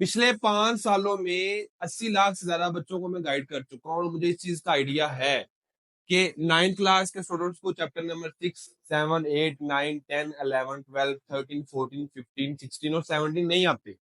पिछले 5 सालों में 80 लाख से ज्यादा बच्चों को मैं गाइड कर चुका हूँ और मुझे इस चीज का आइडिया है कि 9th क्लास के स्टूडेंट्स को चैप्टर नंबर 6, 7, 8, 9, 10, 11, 12, 13, 14, 15, 16 और 17 नहीं आते।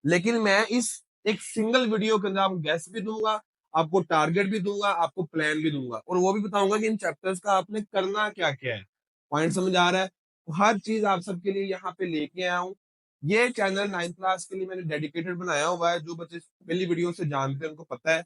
लेकिन मैं इस एक सिंगल वीडियो के अंदर आपको गैस भी दूंगा, आपको टारगेट भी दूंगा, आपको प्लान भी दूंगा और वो भी बताऊंगा कि इन चैप्टर्स का आपने करना क्या क्या है। पॉइंट समझ आ रहा है? तो हर चीज आप सबके लिए यहाँ पे लेके आया हूँ। ये चैनल 9th क्लास के लिए मैंने डेडिकेटेड बनाया हुआ है। जो बच्चे पहली वीडियो से जानते हैं उनको पता है,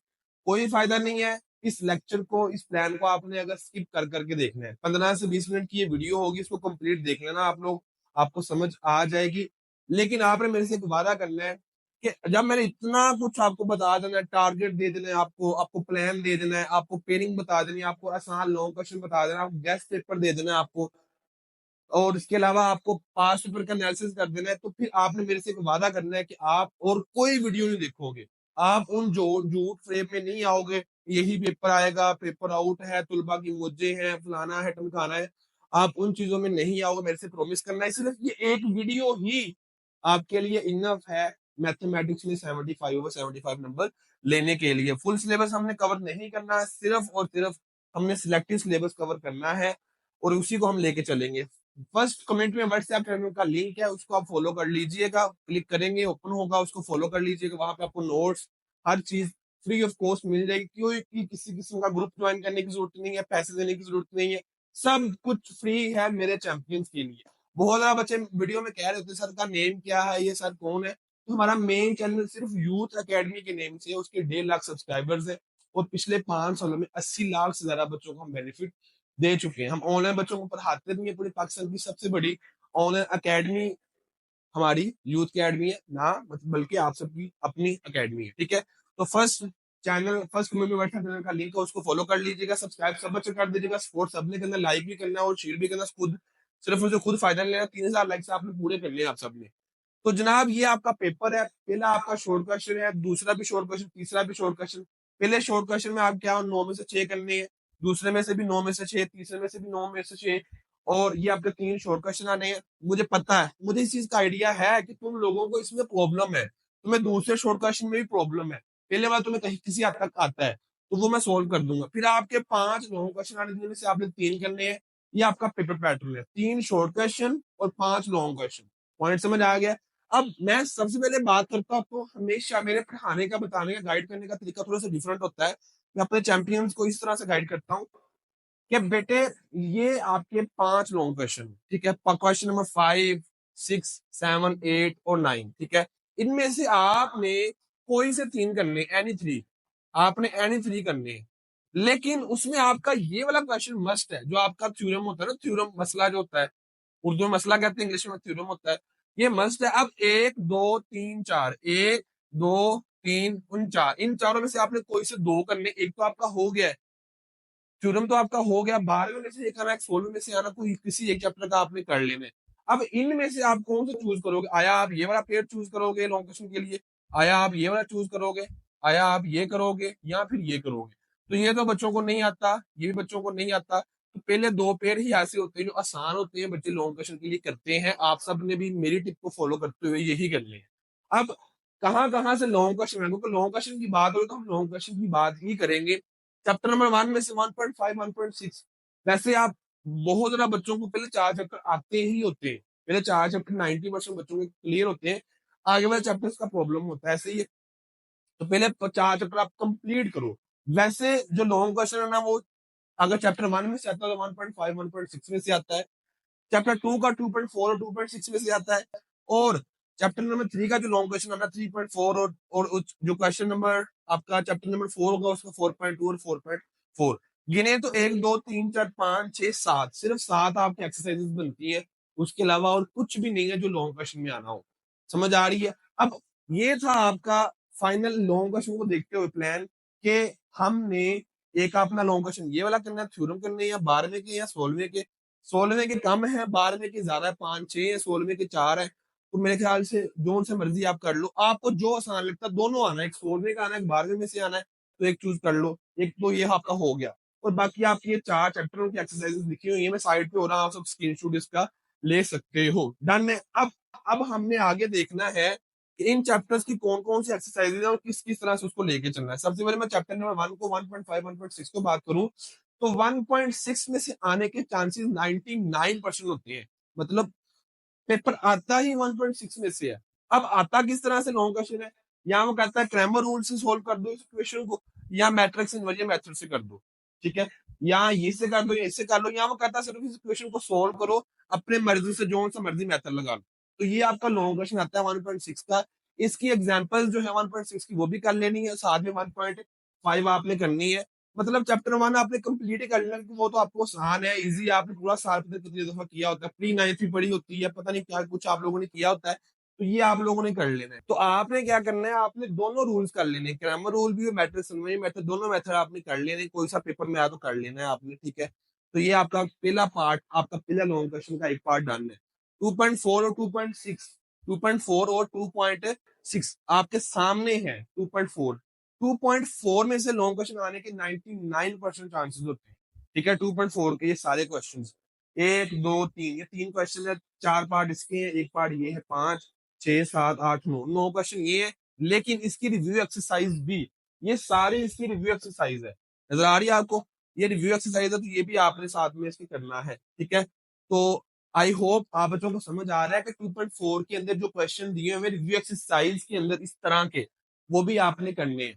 कोई फायदा नहीं है इस लेक्चर को, इस प्लान को आपने अगर स्किप कर करके देखना है। 15 से 20 मिनट की ये वीडियो होगी, इसको कंप्लीट देख लेना आप लोग, आपको समझ आ जाएगी। लेकिन आपने मेरे से एक वादा करना है कि जब मैंने इतना कुछ आपको बता देना है, टारगेट दे देना है, आपको आपको प्लान दे देना है, आपको पेयरिंग बता देनी है, आपको आसान लॉन्ग क्वेश्चन बता देना है, आपको गेस्ट पेपर दे देना है आपको, और इसके अलावा आपको पास्ट पेपर का एनालिसिस कर देना है, तो फिर आपने मेरे से एक वादा करना है कि आप और कोई वीडियो नहीं देखोगे। आप उन जो झूठ फ्रेम में नहीं आओगे, यही पेपर आएगा, पेपर आउट है, तुलबा की मोजे हैं, फलाना है, टमकाना है। आप उन चीजों में नहीं आओगे, मेरे से प्रॉमिस करना है। सिर्फ ये एक वीडियो ही आपके लिए इनफ है मैथमेटिक्स में 75 नंबर लेने के लिए। फुल सिलेबस हमने कवर नहीं करना है, सिर्फ और सिर्फ हमने सिलेक्टिव सिलेबस कवर करना है और उसी को हम लेके चलेंगे। फर्स्ट कमेंट में व्हाट्सएप चैनल का लिंक है, उसको आप फॉलो कर लीजिएगा। क्लिक करेंगे, ओपन होगा, उसको फॉलो कर लीजिएगा। वहां पे आपको नोट्स, हर चीज फ्री ऑफ कॉस्ट मिल जाएगी। कोई की किसी किस्म का ग्रुप ज्वाइन करने की जरूरत नहीं है, पैसे देने की जरूरत नहीं है। सब कुछ फ्री है मेरे चैंपियंस के लिए। बहुत ज्यादा बच्चे वीडियो में कह रहे होते हैं सर का नेम क्या है, ये सर कौन है। तो हमारा मेन चैनल सिर्फ यूथ एकेडमी के नेम से है, उसके 1.5 लाख सब्सक्राइबर्स है और पिछले 5 सालों में 80 लाख से ज्यादा बच्चों को हम बेनिफिट दे चुके हैं। हम ऑनलाइन बच्चों को पढ़ाते भी हैं। पूरे पाकिस्तान की सबसे बड़ी ऑनलाइन अकेडमी हमारी यूथ अकेडमी है ना, बल्कि आप सबकी अपनी अकेडमी है। ठीक है, तो फर्स्ट कमेंट में व्हाट्सएप चैनल का लिंक है, उसको फॉलो कर लीजिएगा, सब्सक्राइब सब बच्चे कर दीजिएगा। सपोर्ट सबने करना, लाइक भी करना और शेयर भी करना। खुद सिर्फ मुझे खुद फायदा नहीं लेना, 3000 लाइक्स आपने पूरे करने हैं आप सबने। तो जनाब ये आपका पेपर है। पहला आपका शॉर्ट क्वेश्चन है, दूसरा भी शॉर्ट क्वेश्चन, तीसरा भी शॉर्ट क्वेश्चन। पहले शॉर्ट क्वेश्चन में आप क्या 9 में से 6 करने हैं, दूसरे में से भी 9 में से 6, तीसरे में से भी 9 में से 6, और ये आपके 3 शॉर्ट क्वेश्चन आने हैं। मुझे पता है, मुझे इस चीज का आइडिया है कि तुम लोगों को इसमें प्रॉब्लम है, तुम्हें दूसरे शॉर्ट क्वेश्चन में भी प्रॉब्लम है। पहले बार तुम्हें कहीं किसी हद तक आता है तो वो मैं सोल्व कर दूंगा। फिर आपके 5 लॉन्ग क्वेश्चन आने, जिनमें से आपने 3 करने हैं। ये आपका पेपर पैटर्न है, 3 शॉर्ट क्वेश्चन और 5 लॉन्ग क्वेश्चन। पॉइंट समझ आ गया? अब मैं सबसे पहले बात करता हूँ, तो हमेशा मेरे पढ़ाने का, बताने का, गाइड करने का तरीका थोड़ा सा डिफरेंट होता है। मैं अपने चैंपियंस को इस तरह से गाइड करता हूँ कि बेटे ये आपके 5 लॉन्ग क्वेश्चन, ठीक है, क्वेश्चन नंबर 5, 6, 7, 8 और 9, ठीक है। इनमें से आपने कोई से 3 करने, एनी 3, आपने एनी 3 करने हैं। लेकिन उसमें आपका ये वाला क्वेश्चन मस्ट है, जो आपका थ्योरम होता है ना, थ्योरम मसला जो होता है, उर्दू में मसला कहते हैं, इंग्लिश में थ्योरम होता है। ये मस्ट है। अब 1, 2, 3, 4, 1, 2, 3, उन चार, इन चारों में से आपने कोई से 2 करने। एक तो आपका हो गया है, थ्योरम तो आपका हो गया। 12वें में से एक आना, 16वें में से आना, कोई किसी एक चैप्टर का आपने कर लेना है। अब इनमें से आप कौन सा चूज करोगे? आया आप ये वाला पेयर चूज करोगे लॉन्ग क्वेश्चन के लिए, आया आप ये वाला चूज करोगे, आया आप ये करोगे, या फिर ये करोगे? तो ये तो बच्चों को नहीं आता, ये भी बच्चों को नहीं आता। तो पहले 2 पेयर ही ऐसे होते हैं जो आसान होते हैं, बच्चे लॉन्ग क्वेश्चन के लिए करते हैं। आप सब ने भी मेरी टिप को फॉलो करते हुए यही करने हैं। अब कहाँ कहाँ से लॉन्ग क्वेश्चन है, क्योंकि लॉन्ग क्वेश्चन की बात हो तो हम लॉन्ग क्वेश्चन की बात ही करेंगे। चैप्टर नंबर 1 में से 1.5, 1.6। वैसे आप बहुत ज्यादा बच्चों को पहले 4 चैप्टर आते ही होते हैं। पहले 4 चैप्टर 90% बच्चों के क्लियर होते हैं, आगे वाले चैप्टर्स का प्रॉब्लम होता है, ऐसे ही है। तो पहले 4 चैप्टर आप कंप्लीट करो। वैसे जो लॉन्ग क्वेश्चन है ना, वो अगर चैप्टर 1 में से आता है तो 1.5, 1.6 में से आता है। चैप्टर 2 का 2.4 और 2.6 में से आता है। और चैप्टर नंबर 3 का जो लॉन्ग क्वेश्चन आता है 3.4, और जो क्वेश्चन नंबर आपका चैप्टर नंबर 4 होगा उसका 4.2 और 4.4। गिने तो 1, 2, 3, 4, 5, 6, 7, सिर्फ 7 आपकी एक्सरसाइजेस बनती है। उसके अलावा और कुछ भी नहीं है जो लॉन्ग क्वेश्चन में आना हो। समझ आ रही है? अब ये था आपका फाइनल लॉन्ग क्वेश्चन को देखते हुए प्लान, कि हमने एक अपना लॉन्ग क्वेश्चन ये वाला करना है, थ्योरम करने हैं, या 12वें के या 16वें के। 16वें के कम है, 12वें के ज्यादा है, 5, 6 है, 16वें के 4 है। तो मेरे ख्याल से जो से मर्जी आप कर लो, आपको जो आसान लगता है। दोनों आना है, एक 16वें का आना है, एक 12वें में से आना है, तो एक चूज कर लो। एक तो ये आपका हो गया, और बाकी आपकी ये 4 चैप्टरों की एक्सरसाइजेस लिखी हुई है, मैं साइड पे हो रहा हूँ, आप सब स्क्रीनशॉट इसका ले सकते हो। डन है। अब हमने आगे देखना है कि इन चैप्टर्स की कौन कौन सी एक्सरसाइजेज है और किस किस तरह से उसको लेके चलना है। सबसे पहले मैं चैप्टर नंबर 1 को 1.5 1.6 को बात करूं तो 1.6 में से आने के चांसेस 99% होते हैं। मतलब पेपर आता ही 1.6 में से है। अब आता किस तरह से लॉन्ग क्वेश्चन है, या वो कहता है क्रैमर रूल से सोल्व कर दो इस क्वेश्चन को, या मैट्रिक्स इनवर्जन मेथड से कर दो, ठीक है, या ये से कर दो या इससे कर लो, या वो कहता है सिर्फ इस क्वेश्चन को सोल्व करो अपने मर्जी से, जो सा मर्जी मेथड लगा लो। तो ये आपका लॉन्ग क्वेश्चन आता है 1.6 का। इसकी एग्जाम्पल जो है 1.6 की वो भी कर लेनी है, साथ में 1.5 आपने करनी है। मतलब चैप्टर 1 आपने कंप्लीट ही कर लेना, क्योंकि वो तो आपको आसान है, इजी, आपने पूरा साल पता कितनी दफा किया होता है, प्री नाइन्थ भी पढ़ी होती है, पता नहीं क्या कुछ आप लोगों ने किया होता है, तो ये आप लोगों ने कर लेना है। तो आपने क्या करना है, आपने दोनों रूल्स कर लेने, ग्रामर रूल भी और मैट्रिक्स मेथड, दोनों मेथड आपने कर लेने, कोई सा पेपर में आया तो कर लेना है आपने, ठीक है। तो ये आपका पहला पार्ट, आपका पहला लॉन्ग क्वेश्चन का एक पार्ट डन है। 2.4 और 2.6, 2.4 और 2.6 आपके सामने है। 2.4 में से लॉन्ग क्वेश्चन आने के 99% चांसेस होते हैं, ठीक है। 2.4 के ये सारे क्वेश्चन, 1 2 3, ये 3 क्वेश्चन है, 4 पार्ट इसके हैं, एक पार्ट ये है, 5 6 7 8 9 क्वेश्चन ये है। लेकिन इसकी रिव्यू एक्सरसाइज भी, ये सारी इसकी रिव्यू एक्सरसाइज है, नजर आ रही है आपको, ये रिव्यू एक्सरसाइज है, तो ये भी आपने साथ में इसके करना है, ठीक है। तो आई होप आप बच्चों को समझ आ रहा है कि 2.4 के अंदर जो क्वेश्चन दिए हुए रिव्यू एक्सरसाइज के अंदर इस तरह के, वो भी आपने करने हैं,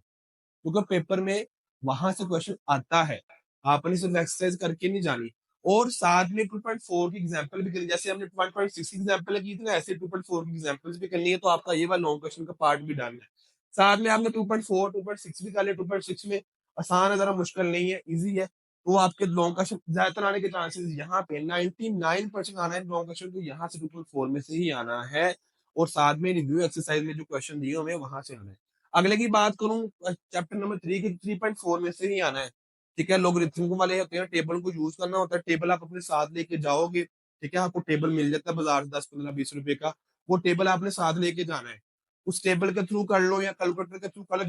क्योंकि पेपर में वहां से क्वेश्चन आता है, आपने सिर्फ एक्सरसाइज करके नहीं जानी। और साथ में 2.4 की एग्जांपल भी करनी, जैसे हमने 1.6 की एग्जांपल की थी ना, ऐसे 2.4 की एग्जांपल्स भी करनी है, तो आपका ये वाला लॉन्ग क्वेश्चन का पार्ट भी डन है। साथ में आपने 2.4 2.6 भी कर लिया। 2.6 में आसान है, जरा मुश्किल नहीं है, इजी है, तो आपके लॉन्ग क्वेश्चन ज्यादातर आने के चांसेस यहाँ पे 99% आना है लॉन्ग क्वेश्चन, तो यहाँ से 2.4 में से ही आना है। और साथ में रिव्यू एक्सरसाइज में जो क्वेश्चन दिए हुए हैं वहां से आना है। अगले की बात करूं चैप्टर नंबर 3 की, 3.4 में से ही आना है, ठीक है। लोगरिथम वाले होते हैं, टेबल को यूज करना होता है, टेबल आप अपने साथ लेके जाओगे, ठीक है, आपको टेबल मिल जाता है बाजार से 10 15 20 रुपए का, वो टेबल आपने साथ लेके जाना है। उस टेबल के थ्रू कर लो या कैलकुलेटर के थ्रू कर लो,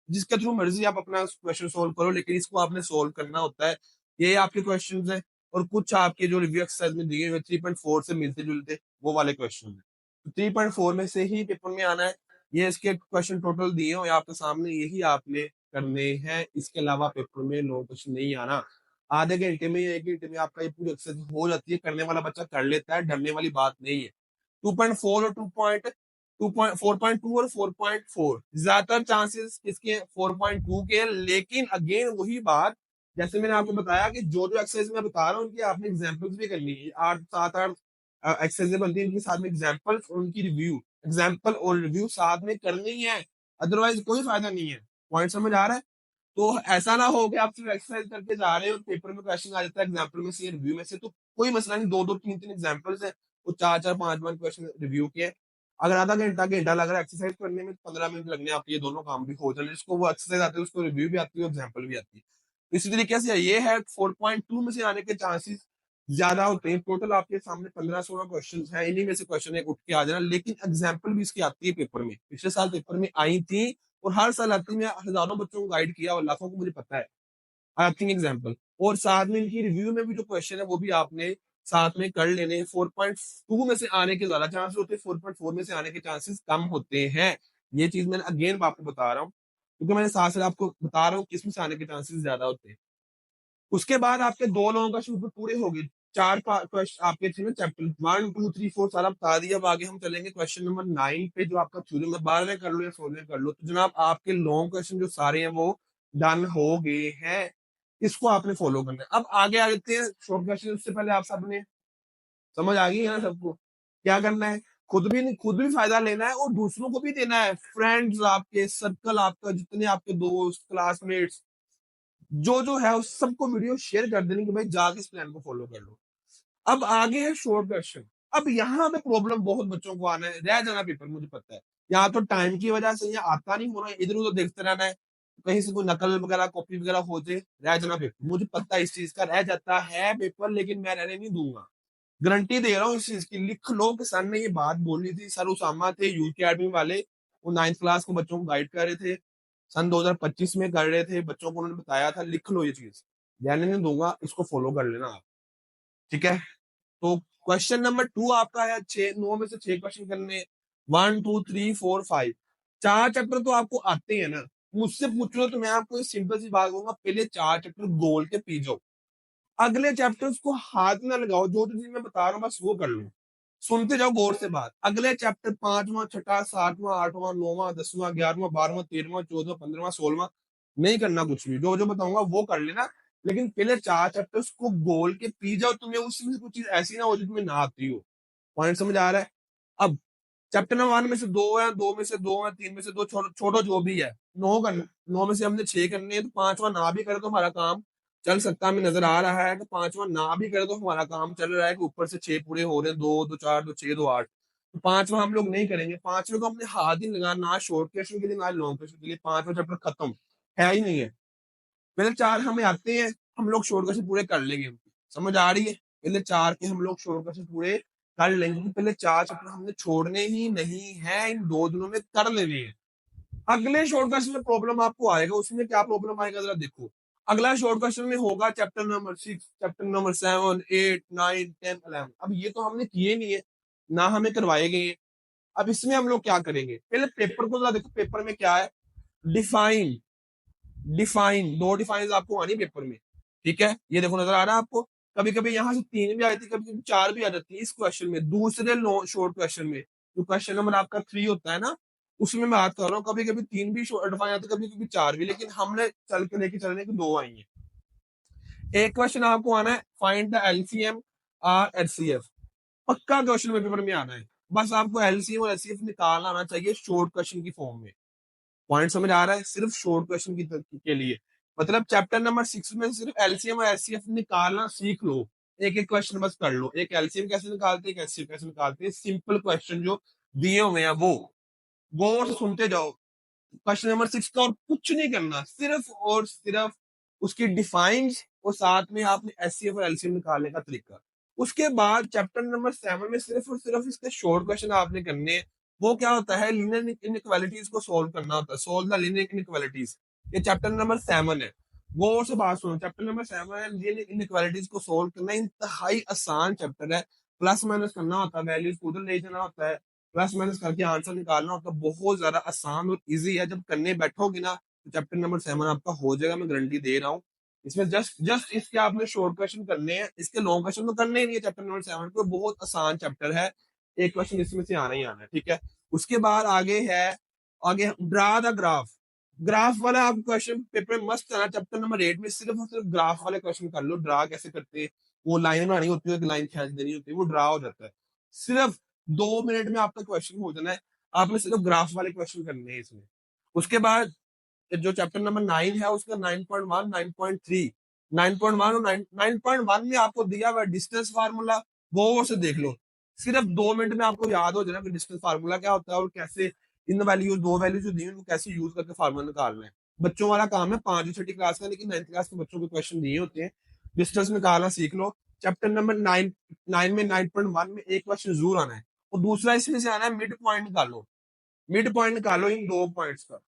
जिसके थ्रू मर्जी आप अपना क्वेश्चन सोल्व करो, लेकिन इसको आपने सोल्व करना होता है। ये आपके क्वेश्चन है, और कुछ आपके जो रिव्यू एक्सरसाइज में दिए हुए 3.4 से मिलते जुलते वो वाले क्वेश्चन है। 3.4 में से ही पेपर में आना है। ये इसके क्वेश्चन टोटल दिए हुए आपके सामने, यही आपने करने हैं, इसके अलावा पेपर में लो कुछ नहीं आना। आधे घंटे में या 1 घंटे में आपका ये पूरी एक्सरसाइज हो जाती है, करने वाला बच्चा कर लेता है, डरने वाली बात नहीं है। 2.4 और 4.2 और 4.4 ज्यादातर चांसेस इसके 4.2 के हैं, लेकिन अगेन वही बात, जैसे मैंने आपको बताया कि जो जो एक्सरसाइज मैं बता रहा हूँ उनकी आपने एग्जाम्पल्स भी करनी है। 8 7 8 एक्सरसाइज बनती है, इनके साथ में एग्जाम्पल्स और उनकी रिव्यू, एग्जाम्पल और रिव्यू साथ में करनी ही है, अदरवाइज कोई फायदा नहीं है। पॉइंट समझ आ रहा है? तो ऐसा ना हो कि आप सिर्फ एक्सरसाइज करके जा रहे हो, पेपर में क्वेश्चन आ जाता है एग्जाम्पल में से, रिव्यू में से, तो कोई मसला नहीं, 2 2 3 3 एग्जाम्पल्स है, वो 4 4 5 5 क्वेश्चन रिव्यू के हैं। अगर आधा घंटा घंटा लग रहा है एक्सरसाइज करने में, 15 मिनट लगने आपके, ये दोनों काम भी हो जाए, जिसको वो एक्सरसाइज आती है उसको रिव्यू भी आती है, एग्जाम्पल भी आती है। तो इसी तरीके से ये है, 4.2 में से आने के चांसेस ज्यादा होते हैं। टोटल आपके सामने 15 16 क्वेश्चन है, इन्हीं में से क्वेश्चन एक उठ के आ जाना, लेकिन एग्जाम्पल भी इसकी आती है पेपर में, पिछले साल पेपर में आई थी, और हर साल आती है, हजारों बच्चों को गाइड किया और लाखों को मुझे पता है, आती है एग्जाम्पल। और साथ में इनकी रिव्यू में भी जो क्वेश्चन है वो भी आपने साथ में कर लेने हैं। 4.2 में से आने के ज्यादा चांसेस होते हैं, 4.4 में से आने के चांसेस कम होते हैं। ये चीज मैंने अगेन आपको बता रहा हूँ, क्योंकि मैंने साथ साथ आपको बता रहा हूँ किसमें से आने के चांसेस ज्यादा होते हैं। उसके बाद आपके 2 लोगों का शुरू पूरे हो गए, 4 आपके थे ना, चैप्टर 1 2 3 4 सारा बता दिया। अब आगे हम चलेंगे क्वेश्चन नंबर 9 पे, जो आपका थ्योरम में 12वें कर लो या 16वें कर लो। तो जनाब आपके लॉन्ग क्वेश्चन जो सारे हैं वो डन हो गए हैं, इसको आपने फॉलो करना है। अब आगे आ जाते हैं शॉर्ट क्वेश्चन। उससे पहले आप सबने समझ आ गई है ना सबको, क्या करना है, खुद भी फायदा लेना है और दूसरों को भी देना है। फ्रेंड्स, आपके सर्कल, आपका जितने आपके दोस्त, क्लासमेट्स, जो है उस सबको वीडियो शेयर कर देने कि भाई जाके इस प्लान को फॉलो कर लो। अब आगे है शॉर्ट क्वेश्चन। अब यहाँ पे प्रॉब्लम बहुत बच्चों को आना है, रह जाना पेपर, मुझे पता है, या तो टाइम की वजह से, या आता नहीं होना, इधर उधर देखते रहना है, कहीं से कोई नकल वगैरह कॉपी वगैरह हो जाए, रह जाना पेपर, मुझे पता है इस चीज का, रह जाता है पेपर, लेकिन मैं रहने नहीं दूंगा, गारंटी दे रहा हूँ इस चीज की। लिख लो कि सर ने ये बात बोली थी, सर उसामा थे यूथ अकेडमी वाले, वो 9th क्लास को बच्चों को गाइड कर रहे थे, सन 2025 में कर रहे थे, बच्चों को उन्होंने बताया था, लिख लो ये चीज, रहने नहीं दूंगा, इसको फॉलो कर लेना आप, ठीक है। तो क्वेश्चन नंबर 2 आपका है 6 9 में से 6 क्वेश्चन करने, 1 2 3 4 5 4 चैप्टर तो आपको आते हैं ना। मुझसे पूछो तो मैं आपको एक सिंपल सी बात कहूंगा, पहले 4 चैप्टर गोल के पी जाओ, अगले चैप्टर्स को हाथ ना लगाओ, जो चीज मैं बता रहा हूँ बस वो कर लो, सुनते जाओ गौर से बात। अगले चैप्टर 5वां 6वां 7वां 8वां 9वां 10वां 11वां 12वां 13वां 14वां 15वां 16वां नहीं करना, कुछ भी जो जो बताऊंगा वो कर लेना, लेकिन पहले 4 चैप्टर्स को गोल के पी जाओ, तुम्हें उसमें से कुछ चीज ऐसी ना हो जो तुम्हें ना आती हो। पॉइंट समझ आ रहा है? अब चैप्टर नंबर 1 में से 2 है, 2 में से 2 है, 3 में से 2 छोड़ो जो भी है, 9 करना, 9 में से हमने 6 करने हैं, तो 5वां ना भी करे तो हमारा काम चल सकता है। हमें नजर आ रहा है कि 5वां ना भी करे तो हमारा काम चल रहा है, कि ऊपर से 6 पूरे हो रहे हैं, 2 2 4 2 6 2 8, तो 5वां हम लोग नहीं करेंगे। 5वें को हमने हाथ ही लगा, ना शॉर्ट क्वेश्चन के लिए ना लॉन्ग क्वेश्चन के लिए, 5वां चैप्टर खत्म, है ही नहीं है। पहले 4 हमें आते हैं, हम लोग शॉर्ट क्वेश्चन पूरे कर लेंगे, समझ आ रही है? पहले 4 के हम लोग शॉर्ट क्वेश्चन पूरे कर लेंगे, क्योंकि पहले 4 चैप्टर हमने छोड़ने ही नहीं है, इन 2 दिनों में कर लेने हैं। अगले शॉर्ट क्वेश्चन में प्रॉब्लम आपको आएगा, उसमें क्या प्रॉब्लम आएगा जरा देखो। अगला शॉर्ट क्वेश्चन में होगा चैप्टर नंबर 6, चैप्टर नंबर 7 8 9 10 11। अब ये तो हमने किए नहीं है, ना हमें करवाए गए हैं। अब इसमें हम लोग क्या करेंगे, पहले पेपर को जरा देखो, पेपर में क्या है, डिफाइन, डिफाइन, 2 डिफाइन आपको आनी पेपर में, ठीक है? ये देखो नजर आ रहा है आपको, कभी कभी यहाँ से 3 भी आती है, कभी कभी 4 भी आ जाती है इस क्वेश्चन में, दूसरे शॉर्ट क्वेश्चन में, जो क्वेश्चन नंबर आपका 3 होता है ना, उसमें मैं बात कर रहा हूँ, कभी कभी 3 भी डिफाइन आते, कभी कभी 4 भी, लेकिन हमने चल के लेके चलने की 2 आई है। एक क्वेश्चन आपको आना है, फाइंड द एलसीएम और एचसीएफ, पक्का क्वेश्चन में पेपर में आना है, बस आपको एलसीएम और एचसीएफ निकालना आना चाहिए शॉर्ट क्वेश्चन की फॉर्म में। पॉइंट समझ आ रहा है? सिर्फ शॉर्ट क्वेश्चन के लिए, मतलब चैप्टर नंबर 6 में सिर्फ एलसीएम और एचसीएफ निकालना सीख लो, एक एक क्वेश्चन बस कर लो, एक एलसीएम कैसे निकालते हैं, एक एचसीएफ कैसे निकालते हैं, सिंपल क्वेश्चन जो दिए हुए हैं वो गौर से सुनते जाओ। क्वेश्चन नंबर 6 का और कुछ नहीं करना, सिर्फ और सिर्फ उसकी डिफाइंस और साथ में आपने एचसीएफ और एलसीएम निकालने का तरीका। उसके बाद चैप्टर नंबर 7 में सिर्फ और सिर्फ इसके शॉर्ट क्वेश्चन आपने करने हैं। वो क्या होता है, लीनियर इनइक्वालिटीज को सॉल्व करना होता है, सोल्व द लीनियर इनइक्वालिटीज, ये चैप्टर नंबर 7 है। गौर से बात सुनो, चैप्टर नंबर 7 है, लीनियर इनइक्वालिटीज को सोल्व करना इंतहाई आसान चैप्टर है। प्लस माइनस करना होता है, वैल्यूज को उधर ले जाना होता है, प्लस माइनस करके आंसर निकालना होता है, बहुत ज्यादा आसान और इजी है। जब करने बैठोगे ना तो चैप्टर नंबर 7 आपका हो जाएगा, मैं गारंटी दे रहा हूँ। इसमें जस्ट जस्ट इसके आपने शॉर्ट क्वेश्चन करने हैं, इसके लॉन्ग क्वेश्चन तो करने ही नहीं है। चैप्टर नंबर 7 को बहुत आसान चैप्टर है, एक क्वेश्चन इसमें से आना ही आना है, ठीक है? उसके बाद आगे है, आगे ड्रा द ग्राफ, ग्राफ वाला आप क्वेश्चन पेपर में मस्त आना। चैप्टर नंबर 8 में सिर्फ और सिर्फ ग्राफ वाले क्वेश्चन कर लो, ड्रा कैसे करते हैं, वो लाइन बनानी होती है, लाइन खींच देनी होती है, वो ड्रा हो जाता है। सिर्फ 2 मिनट में आपका क्वेश्चन हो जाना है, आपने सिर्फ ग्राफ वाले क्वेश्चन करने हैं इसमें। उसके बाद जो चैप्टर नंबर 9 है उसका 9.1 9.3 9.1 और 9.1 में आपको दिया हुआ डिस्टेंस फार्मूला, वो से देख लो, सिर्फ 2 मिनट में आपको याद हो जाना कि डिस्टेंस फार्मूला क्या होता है और कैसे इन वैल्यूज, 2 वैल्यूज जो दी हैं उनको कैसे यूज करके फार्मूला निकालना है। बच्चों वाला काम है, 5 और 6 क्लास का, लेकिन 9th क्लास के बच्चों के क्वेश्चन दिए होते हैं, डिस्टेंस निकालना सीख लो। चैप्टर नंबर 9 में 9.1 में एक क्वेश्चन जरूर आना है, और दूसरा इसमें से आना है मिड पॉइंट निकालो, मिड पॉइंट निकालो इन 2 पॉइंट्स का।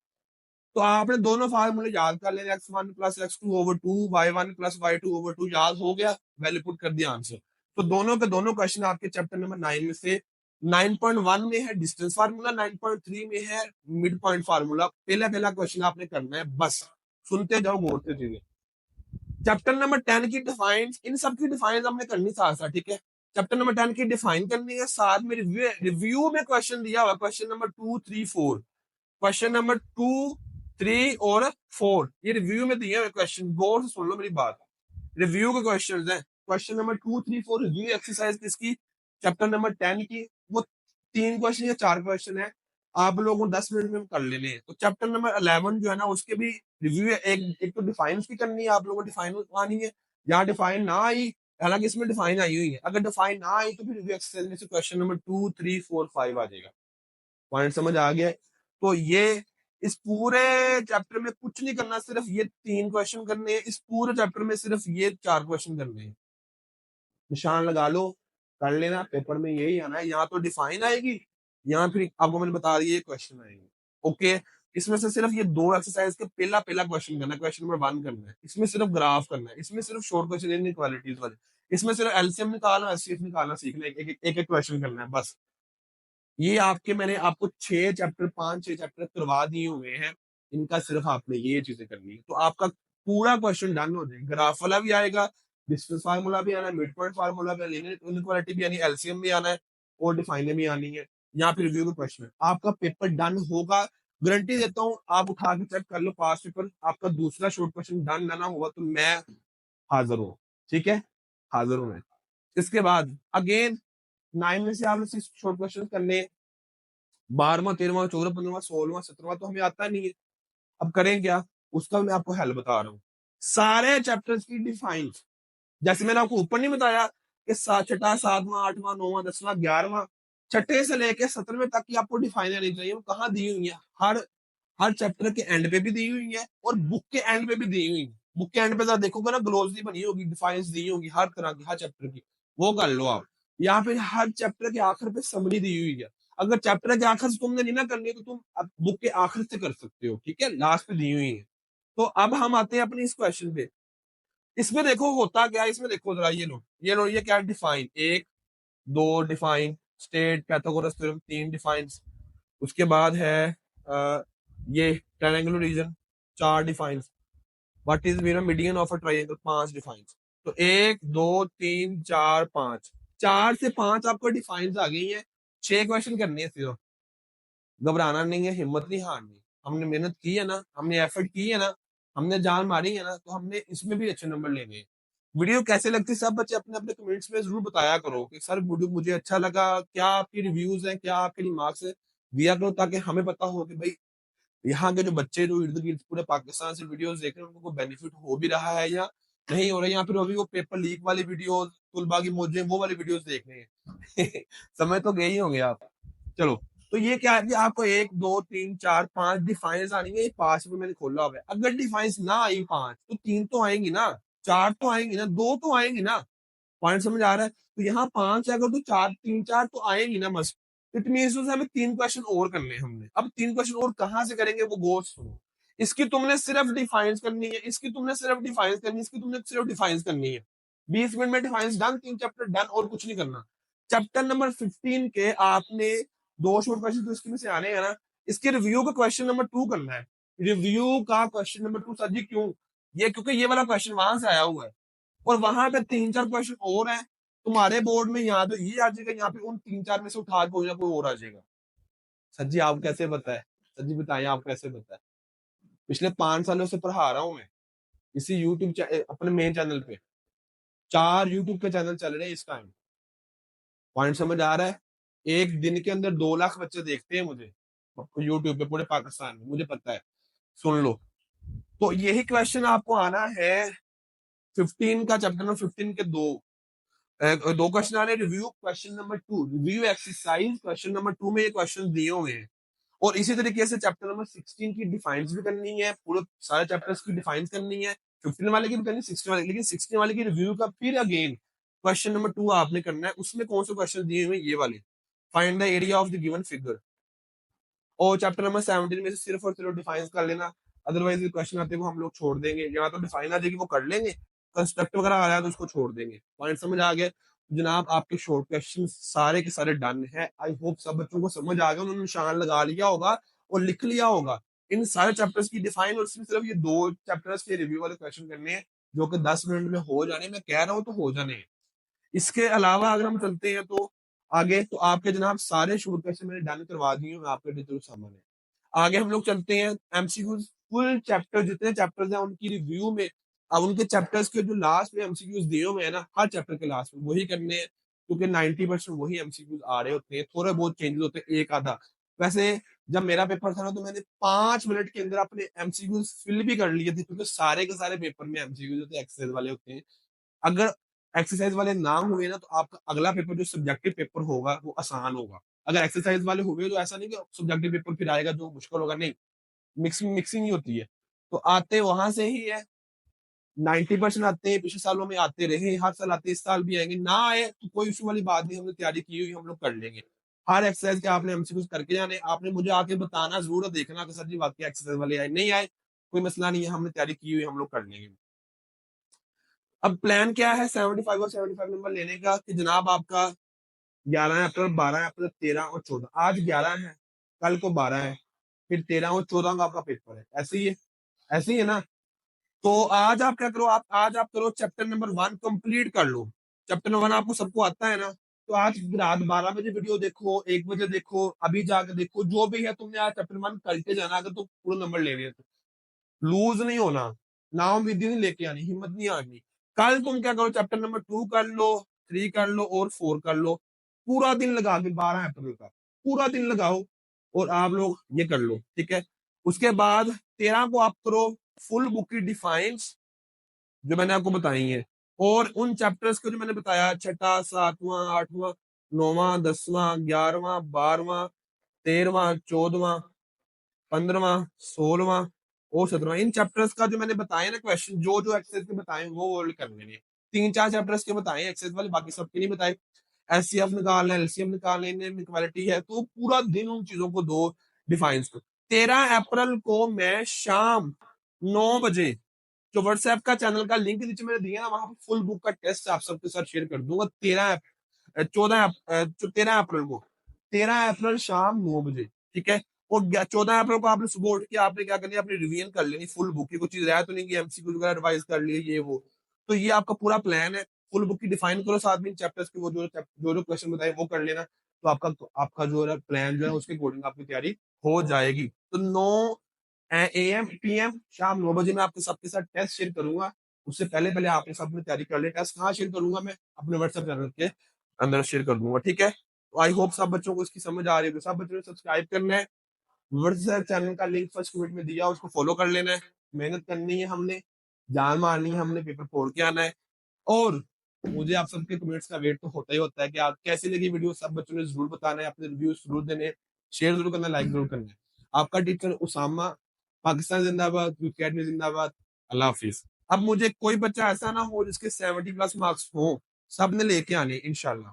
तो आपने दोनों फार्मूले याद कर लेने, x1 + x2/2, y1 + y2/2, याद हो गया, वैल्यू पुट कर दिया आंसर। तो दोनों के दोनों क्वेश्चन आपके चैप्टर नंबर 9 में से 9.1 में है डिस्टेंस फार्मूला, 9.3 में है मिड पॉइंट फार्मूला। पहला पहला क्वेश्चन आपने करना है, बस सुनते जाओ गौर से चीजें। चैप्टर नंबर 10 की डिफाइंस, इन सब की डिफाइंस हमने करनी साथ साथ, ठीक है? चैप्टर नंबर 10 की डिफाइन करनी है, साथ में रिव्यू, रिव्यू में क्वेश्चन दिया हुआ, क्वेश्चन नंबर 2 3 4, क्वेश्चन नंबर 2 3 और 4, ये रिव्यू में दिए हुए क्वेश्चन, गौर से सुन लो मेरी बात। रिव्यू के क्वेश्चन है, क्वेश्चन नंबर 2 3 4 रिव्यू एक्सरसाइज किसकी, चैप्टर नंबर 10 की। वो 3 क्वेश्चन या 4 क्वेश्चन है, आप लोगों को 10 मिनट में कर लेने हैं। तो चैप्टर नंबर 11 जो है ना, उसके भी रिव्यू है, एक तो डिफाइन की करनी है, आप लोगों को डिफाइन आनी है। यहाँ डिफाइन ना आई, हालांकि इसमें डिफाइन आई हुई है, अगर डिफाइन ना आई तो फिर रिव्यू एक्सरसाइज में से क्वेश्चन नंबर 2 3 4 5 आ जाएगा। पॉइंट समझ आ गया है? तो ये इस पूरे चैप्टर में कुछ नहीं करना, सिर्फ ये 3 क्वेश्चन करने हैं, इस पूरे चैप्टर में सिर्फ ये 4 क्वेश्चन करने हैं। निशान लगा लो, कर लेना, पेपर में यही आना है, यहाँ तो डिफाइन आएगी, यहाँ फिर आपको मैंने बता दिया ये क्वेश्चन आएंगे। ओके, इसमें से सिर्फ ये 2 एक्सरसाइज के पहला पहला क्वेश्चन करना है, क्वेश्चन नंबर 1 करना है, इसमें सिर्फ ग्राफ करना है, इसमें सिर्फ शॉर्ट क्वेश्चन इन इक्वालिटीज वाले, इसमें सिर्फ एलसीएम निकालना, एचसीएफ निकालना सीखना है, एक एक क्वेश्चन करना है बस। ये आपके मैंने आपको 5-6 चैप्टर करवा दिए हुए हैं, इनका सिर्फ आपने ये चीजें करनी है, तो आपका पूरा क्वेश्चन डन हो जाएगा। ग्राफ वाला भी आएगा, डिस्टेंस फार्मूला भी आना है, मिड पॉइंट फार्मूला भी आना है, लीनियर इनइक्वालिटी भी आनी है, एलसीएम भी आना है और डिफाइनर भी आनी है, यहाँ पे रिव्यू का क्वेश्चन है। आपका पेपर डन होगा, गारंटी देता हूँ। आप उठा के चेक कर लो पास पेपर, आपका दूसरा शॉर्ट क्वेश्चन डन ना होगा तो मैं हाजिर हूँ, ठीक है, हाजिर हूँ मैं। इसके बाद अगेन 9 में से आपने 6 शॉर्ट क्वेश्चन करने, 12वां 13वां 14वां 15वां 16वां 17वां तो हमें आता नहीं है। अब करें क्या, उसका मैं आपको हल बता रहा हूँ। सारे चैप्टर्स की डिफाइन, जैसे मैंने आपको ऊपर नहीं बताया कि छठा 7वां 8वां 9वां 10वां 11वां, छठे से लेके 17वें तक की आपको डिफाइन आनी चाहिए। वो कहाँ दी हुई है, हर हर चैप्टर के एंड पे भी दी हुई है और बुक के एंड पे भी दी हुई है। बुक के एंड पे जरा देखोगे ना, ग्लोसरी बनी होगी, डिफाइंस दी होगी हर तरह की, हर चैप्टर की, वो कर लो आप। यहाँ पे हर चैप्टर के आखिर पे समरी दी हुई है। अगर चैप्टर के आखिर से तुमने नहीं ना करनी है तो तुम अब बुक के आखिर से कर सकते हो, ठीक है, लास्ट पे दी हुई है। तो अब हम आते हैं अपने इस क्वेश्चन पे। इसमें देखो होता क्या है, इसमें देखो जरा, ये लो ये क्या define, 1 2 define, state Pythagoras theorem 3 define, उसके बाद है ये triangular region 4 define, what is median of a triangle 5 define. तो 1 2 3 4 5, 4 से 5 आपको डिफाइन आ गई है। 6 क्वेश्चन करने हैं सिर्फ, घबराना नहीं है, हिम्मत नहीं हारनी। हमने मेहनत की है ना, हमने एफर्ट की है ना, हमने जान मारी है ना, तो हमने इसमें भी अच्छे नंबर लेने हैं। वीडियो कैसे लगती सब बच्चे अपने अपने कमेंट्स में जरूर बताया करो कि सर वीडियो मुझे अच्छा लगा, क्या आपकी रिव्यूज हैं, क्या आपके रिमार्क्स है, दिया करो ताकि हमें पता हो कि भाई यहाँ के जो बच्चे जो इर्द गिर्द पूरे पाकिस्तान से वीडियोस देख रहे हैं उनको बेनिफिट हो भी रहा है या नहीं हो रहा है, या फिर अभी वो पेपर लीक वाली वीडियोस, तुलबा की मौजें, वो वाली वीडियोस देख रहे हैं। समझ तो गए ही होंगे आप। चलो, तो ये क्या है कि आपको 1 2 3 4 5 डिफाइंस आनी है। ये 5 में मैंने खोला हुआ है, अगर डिफाइंस ना आई 5 तो 3 तो आएंगी ना, 4 तो आएंगी ना, 2 तो आएंगी ना। पॉइंट समझ आ रहा है, तो यहाँ 5 है, अगर तो 4 3 4 तो आएंगी ना मस्त। इट मीन हमें 3 क्वेश्चन और करने हैं। हमने अब 3 क्वेश्चन और कहाँ से करेंगे, वो गौर से सुनो। इसकी तुमने सिर्फ डिफाइंस करनी है, इसकी तुमने सिर्फ डिफाइंस करनी है, इसकी तुमने सिर्फ डिफाइंस करनी है। 20 मिनट में डिफाइंस डन, 3 चैप्टर डन, और कुछ नहीं करना। चैप्टर नंबर 15 के आपने 2 शॉर्ट क्वेश्चन तो इसके में से आने हैं ना, इसके रिव्यू का क्वेश्चन नंबर 2 करना है। रिव्यू का क्वेश्चन नंबर 2 सर जी क्यों, ये क्योंकि ये वाला क्वेश्चन वहां से आया हुआ है और वहां पे 3 4 क्वेश्चन और हैं। तुम्हारे बोर्ड में यहाँ तो ये आ जाएगा, यहाँ पे उन 3 4 में से उठा के कोई ना कोई और आ जाएगा। सर जी आप कैसे बताए, सर जी बताइए आप कैसे बताए। पिछले 5 सालों से पढ़ा रहा हूँ मैं इसी यूट्यूब अपने मेन चैनल पे, 4 यूट्यूब के चैनल चल रहे हैं इस टाइम। पॉइंट समझ आ रहा है, एक दिन के अंदर 2 लाख बच्चे देखते हैं मुझे यूट्यूब पे पूरे पाकिस्तान में, मुझे पता है। सुन लो, तो यही क्वेश्चन आपको आना है 15 का, चैप्टर नंबर 15 के 2 क्वेश्चन आ रहे हैं। Review question number 2, review exercise question number 2 में ये क्वेश्चन दिए हुए हैं। और इसी तरीके से चैप्टर नंबर 16 की डिफाइंस भी करनी है, पूरे सारे चैप्टर्स की डिफाइंस करनी है, 15 वाले की भी करनी है, 16 वाले की। लेकिन 16 वाले की रिव्यू का फिर अगेन क्वेश्चन नंबर 2 आपने करना है। उसमें कौन से क्वेश्चन दिए हुए हैं, ये वाले, find the area of the given figure. और चैप्टर नंबर 17 में से सिर्फ और सिर्फ डिफाइंस कर लेना, अदरवाइज क्वेश्चन आते वो हम लोग छोड़ देंगे, या तो डिफाइन आ जाएगी वो कर लेंगे, कंस्ट्रक्ट वगैरह आ रहा है तो उसको छोड़ देंगे। पॉइंट समझ आ गया जनाब, आपके शॉर्ट क्वेश्चन सारे के सारे डन है। आई होप सब बच्चों को समझ आ गया, उन्होंने निशान लगा लिया होगा और लिख लिया होगा इन सारे चैप्टर्स की डिफाइन, और सिर्फ ये 2 चैप्टर्स के रिव्यू वाले क्वेश्चन करने हैं जो कि 10 मिनट में हो जाने, मैं कह रहा हूँ तो हो जाने हैं। इसके अलावा अगर हम चलते हैं तो आगे, तो आपके जनाब सारे शॉर्ट क्वेश्चन मैंने डन करवा दिए हैं आपके डिजिटल सामने। आगे हम लोग चलते हैं एमसीक्यूज, फुल चैप्टर जितने चैप्टर्स हैं उनकी रिव्यू में। अब उनके चैप्टर्स के जो लास्ट में एमसीक्यूज दिए हुए हैं ना, हर चैप्टर के लास्ट में वही करने हैं, क्योंकि 90% वही एमसीक्यूज आ रहे होते हैं, थोड़े बहुत चेंजेस होते हैं एक आधा। वैसे जब मेरा पेपर था ना तो मैंने 5 मिनट के अंदर अपने एमसीक्यूज फिल भी कर लिए थे, क्योंकि सारे के सारे पेपर में एमसीक्यूज होते हैं, एक्सरसाइज वाले होते हैं। अगर एक्सरसाइज वाले ना हुए ना तो आपका अगला पेपर जो सब्जेक्टिव पेपर होगा वो आसान होगा। अगर एक्सरसाइज वाले हुए तो ऐसा नहीं कि सब्जेक्टिव पेपर फिर आएगा जो मुश्किल होगा, नहीं, मिक्सिंग मिक्सिंग ही होती है। तो आते वहां से ही है, 90% आते हैं, पिछले सालों में आते रहे, हर साल आते, इस साल भी आएंगे, ना आए तो कोई इशू वाली बात नहीं, हमने तैयारी की हुई, हम लोग कर लेंगे। हर एक्सरसाइज के आपने एमसीक्यूज करके जाने, आपने मुझे आके बताना जरूर, देखना कि सर जी वाकई एक्सरसाइज वाले आए नहीं आए, कोई मसला नहीं है, हमने तैयारी की हुई, हम लोग कर लेंगे। अब प्लान क्या है 75 और 75 नंबर लेने का, कि जनाब आपका 11 अप्रैल, 12 अप्रैल, 13 और 14। आज 11 है, कल को 12 है, फिर 13 और 14 का आपका पेपर है। ऐसे ही है, ऐसे ही है ना। तो आज आप क्या करो, आप आज आप करो चैप्टर नंबर 1 कंप्लीट कर लो। चैप्टर नंबर 1 आपको सबको आता है ना। तो आज रात 12 बजे वीडियो देखो, 1 बजे देखो, अभी जाकर देखो, जो भी है तुमने आज चैप्टर 1 करके जाना। अगर तो पूरे नंबर लेने हैं तो लूज नहीं होना, नाउमीदी नहीं लेके आनी, हिम्मत नहीं आनी। कल तुम क्या करो, चैप्टर नंबर 2 कर लो, 3 कर लो और 4 कर लो। पूरा दिन लगा के 12 अप्रैल का पूरा दिन लगाओ और आप लोग ये कर लो, ठीक है। उसके बाद 13 को आप करो फुल बुक की डिफाइंस, जो मैंने आपको बताई है। और उन चैप्टर्स को जो मैंने बताया, छठा, सातवां, आठवां, नौवां, 10वां, 11वां, 12वां, 13वां, 14वां, 15वां, 16वां और 17वां, इन चैप्टर्स का जो मैंने बताया ना क्वेश्चन, जो जो एक्सरसाइज के बताए वो करने हैं। 3-4 चैप्टर्स के बताए एक्सरसाइज वाले, बाकी सबके नहीं बताए। एचसीएफ निकालना है, एलसीएम निकालना है, इनइक्वालिटी है, तो पूरा दिन उन चीजों को दो डिफाइंस को। 13 अप्रैल को मैं शाम 9 बजे जो व्हाट्सएप का चैनल का लिंक नीचे मैंने दिया ना, वहां पर फुल बुक का टेस्ट आप सबके साथ शेयर कर दूंगा। 13 अप्रैल को, 13 अप्रैल शाम 9 बजे, ठीक है। और 14 अप्रैल को आपने सुबह उठ के आपने क्या करनी है, अपनी रिवीजन कर लेनी फुल बुक की। कुछ चीज रहा तो नहीं कि एमसीक्यू वगैरह रिवाइज कर लिए ये वो। तो ये आपका पूरा प्लान है। फुल बुक की डिफाइन करो, साथ में चैप्टर्स के वो जो जो क्वेश्चन बताए वो कर लेना। तो आपका आपका जो है प्लान जो है उसके अकॉर्डिंग आपकी तैयारी हो जाएगी। तो 9 AM PM शाम 9 बजे मैं आपके सबके साथ टेस्ट शेयर करूंगा। उससे पहले पहले आपने सब अपनी तैयारी कर ले। टेस्ट कहाँ शेयर करूंगा मैं, अपने व्हाट्सएप चैनल के अंदर शेयर कर दूंगा, ठीक है। तो आई होप सब बच्चों को इसकी समझ आ रही है। तो सब बच्चों ने सब्सक्राइब करना है, व्हाट्सएप चैनल का लिंक फर्स्ट कमेंट में दिया, उसको फॉलो कर लेना है। मेहनत करनी है हमने, जान मारनी है हमने, पेपर फोड़ के आना है। और मुझे आप सबके कमेंट्स का वेट तो होता ही होता है कि आप कैसी लगी वीडियो, सब बच्चों ने जरूर बताना है, अपने रिव्यूज जरूर देने, शेयर जरूर करना, लाइक जरूर करना है। आपका टीचर उसामा, पाकिस्तान जिंदाबाद, क्रिकेट में जिंदाबाद। अल्लाह हाफिज। अब मुझे कोई बच्चा ऐसा ना हो जिसके 70+ मार्क्स हो, सब ने लेके आने इंशाल्लाह।